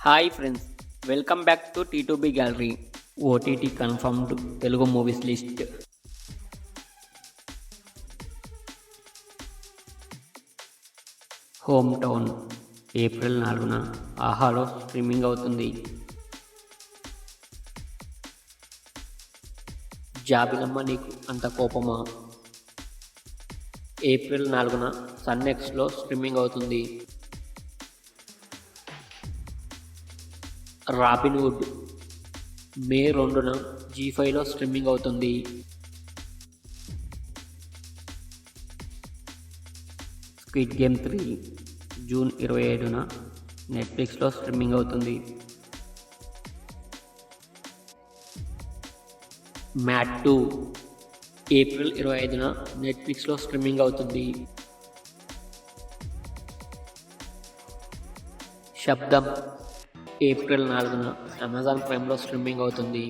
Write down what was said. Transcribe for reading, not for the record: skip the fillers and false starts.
Hi friends, welcome back to T two B gallery. OTT confirmed Telugu movies list. Home Town April 4న ఆహాలో streaming అవుతుంది. Jabilamma Neeku Antha Kopama April 4న సన్నెక్స్లో streaming అవుతుంది. రాబిన్హుడ్ మే 2న జీ5లో స్ట్రీమింగ్ అవుతుంది. స్క్విడ్ గేమ్ 3 జూన్ 25న నెట్ఫ్లిక్స్లో స్ట్రీమింగ్ అవుతుంది. మ్యాట్ 2 ఏప్రిల్ 25న నెట్ఫ్లిక్స్లో స్ట్రీమింగ్ అవుతుంది. శబ్దం ఏప్రిల్ 4న అమెజాన్ ప్రైమ్లో స్ట్రీమింగ్ అవుతుంది.